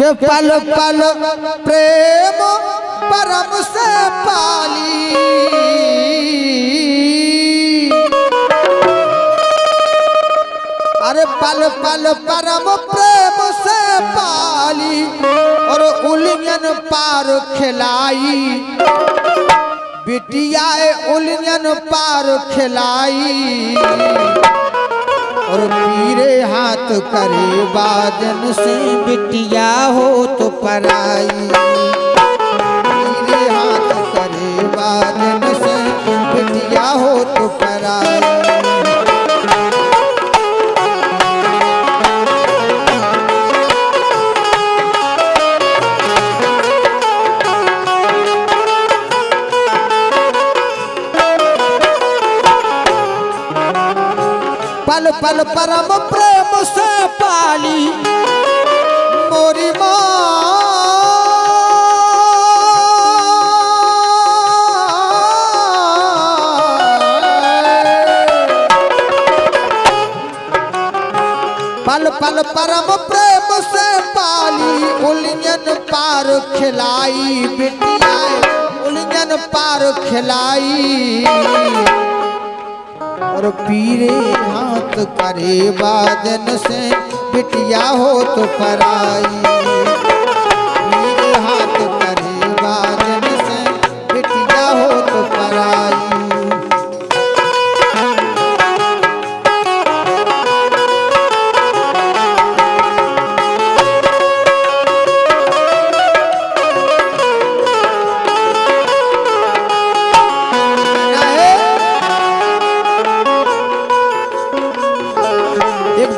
के पल पल प्रेम परम से पाली। अरे पल पल परम प्रेम से पाली और उलझन पार खिलाई। बिटिया उलझन पार खिलाई और पीरे हाथ करे बादन से बिटिया हो तो पराई। पीरे हाथ करे बादन से बिटिया हो तो पराई। पल पल परम प्रेम से पाली मोरी माँ। पल पल परम प्रेम से पाली उलझन पार खिलाई। बिटिया उलझन पार खिलाई और पीरे हाथ करे बादन से बिटिया हो तो पराई। पीरे हाथ करे बादन से बिटिया हो तो पराई।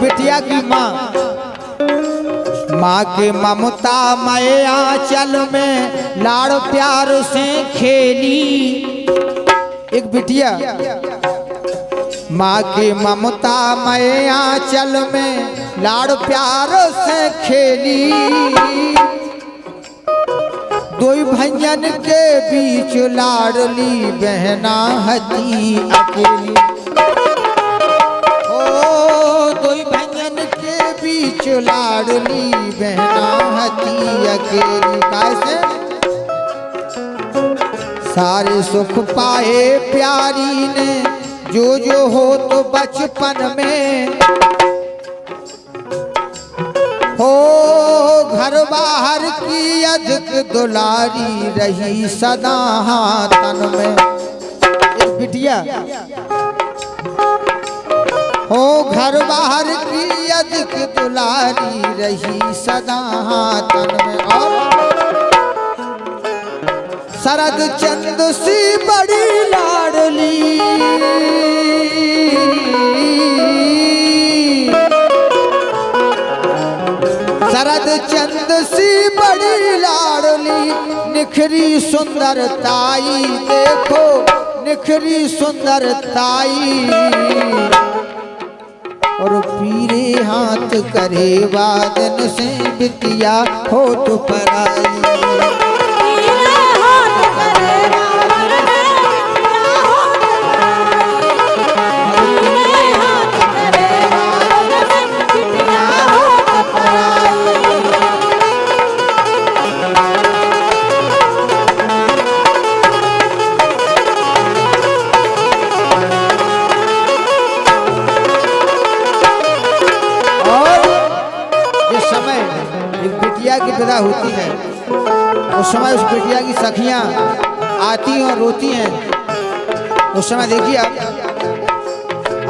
बिटिया की माँ के ममता मैं आंचल में लाड़ प्यार से खेली। एक बिटिया माँ के ममता मैं आंचल में लाड़ प्यार से खेली। दो भैयन के बीच लाडली बहना हती अकेली। बीच लाडली बहना हती अकेली। कैसे सारे सुख पाए प्यारी ने जो हो तो बचपन में। हो घर बाहर की अधिक दुलारी रही सदा तन में। एक बिटिया हो घर बाहर की अधिक दुलारी रही सदा तन में। और शरद चंद सी बड़ी लाडली शरद चंद सी बड़ी लाडली निखरी सुंदरताई। देखो निखरी सुंदरताई और पीरे हाथ करे वादन से बिटिया हो तो पराई। की विदा होती है उस समय उस बिटिया की सखियां आती और रोती हैं। उस समय देखिए आप।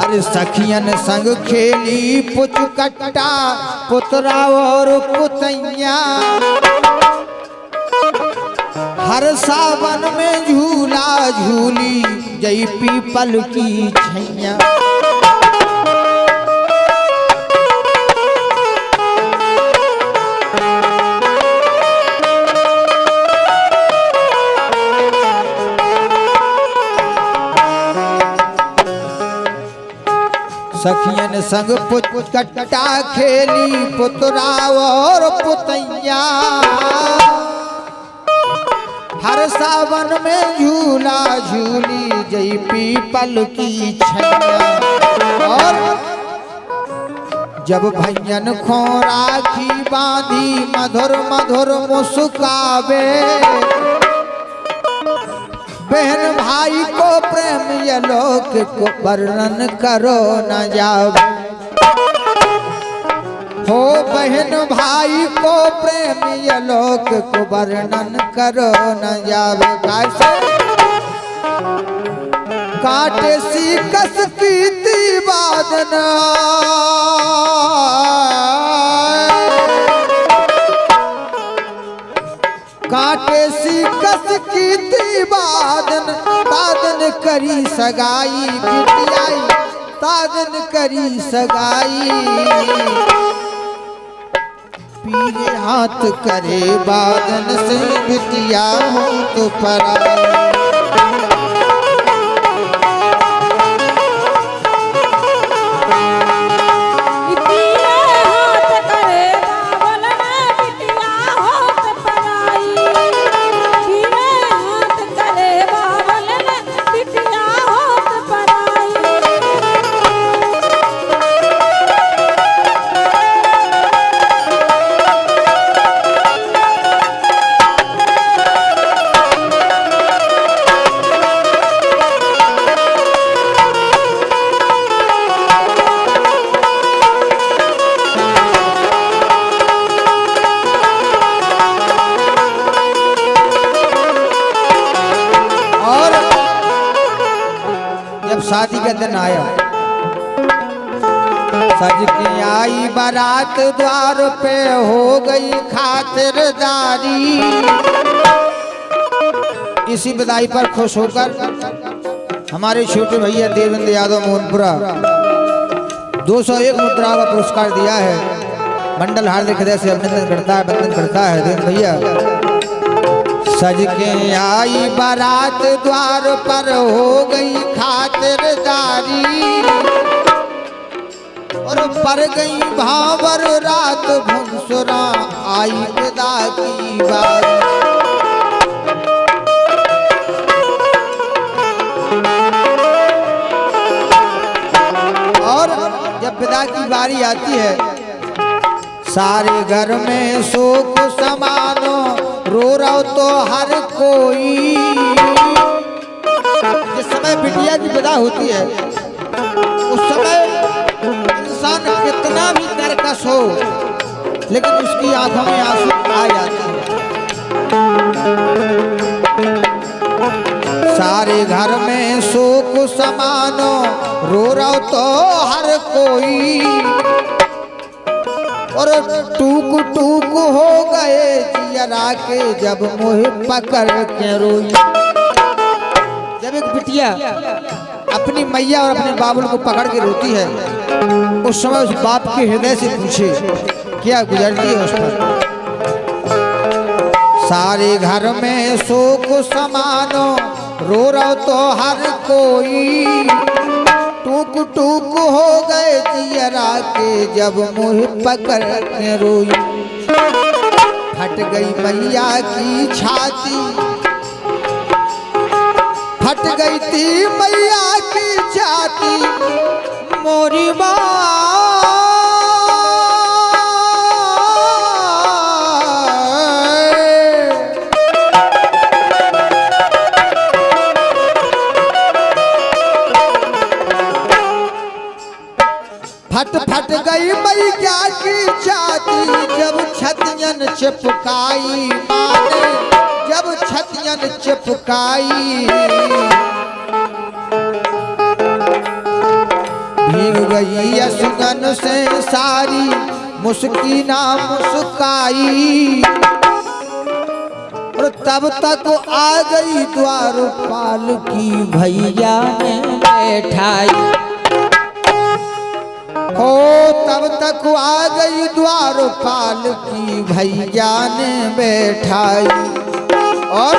अरे सखियन संग खेली पुच कट्टा पुतरा और पुतैया। हर सावन में झूला झूली जई पीपल की छैया। सखियन संग पुच कट्टा खेली पुतरा और पुतैया। हर सावन में झूला झूली जई पीपल की छैया। और जब भैयन खो राखी बांधी मधुर मधुर मुस्कावे, बहन भाई को प्रेम ये लोक को वर्णन करो न जावे। हो बहन भाई को प्रेम ये लोक को वर्णन करो न जावे। कैसे काटे सी कस की बादन, काटे सी कस की बादन, तादन करी सगाई बिटियाई, तादन करी सगाई। पीरे हाथ करे बादन से बिटिया हो तो पराई। शादी का दिन आया, सज की आई बारात द्वार पे हो गई खातिरदारी। इसी बधाई पर खुश होकर हमारे छोटे भैया देवेंद्र यादव मोहनपुरा 201 मुद्रा का पुरस्कार दिया है। मंडल हार्दिक हृदय से अभिनंदन करता है, वंदन करता है देवेंद्र भैया। सज के आई बारात द्वार पर हो गई खातिरदारी, और पर गई भावर रात भुनसुरा आई विदा की बारी। और जब विदा की बारी आती है, सारे घर में शोक समानो, रो रहा तो हर कोई। जिस समय बिटिया की विदा होती है उस समय इंसान कितना भी तरकश हो, लेकिन उसकी आंखों में आंसू आ जाते हैं। सारे घर में शोक समानो, रो रहा तो हर कोई, और टूक टूक हो गए जियरा के जब मोह पकड़ के रोई। जब एक बिटिया अपनी मैया और अपने बाबुल को पकड़ के रोती है, उस समय उस बाप के हृदय से पूछे क्या गुजरती है उस पर। सारे घर में शोक समानो, रो रहा तो हर कोई, टूक टूक हो गए जियरा के जब मुँह पकड़ के रोई। फट गई मैया की छाती, फट गई थी मैया की छाती, मोरी फट फट गई मैया की छाती, जब छतियन चिपकाई माने, जब छतियन चिपकाई। भीग गई असुगन से सारी मुस्किना मुस्काई, और तब तक आ गई द्वारपाल की भैया ने बैठाई। हो तब तक आ गई द्वारपाल की भैया ने बैठाई, और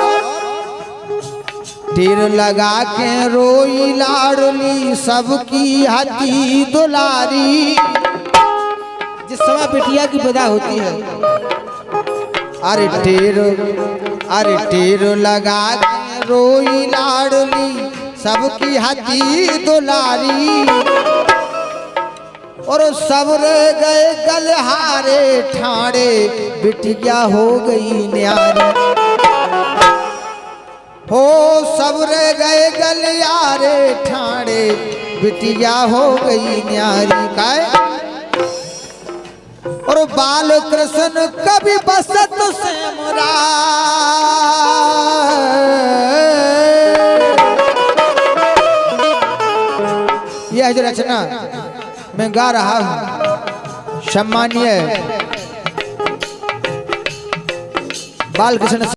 तीर लगा के रोई लाडली सबकी हती दुलारी। जिस समय बिटिया की विदा होती है, अरे तीर लगा के रोई लाडली सबकी हती दुलारी। और सब रह गए गलहारे ठाणे बिटिया हो गई न्यारी हो सब रह गए गलियारे ठाणे बिटिया हो गई न्यारी काय और बाल कृष्ण कभी बसत से मुरा यह जो रचना मैं गा रहा हूं सम्मानीय बालकृष्ण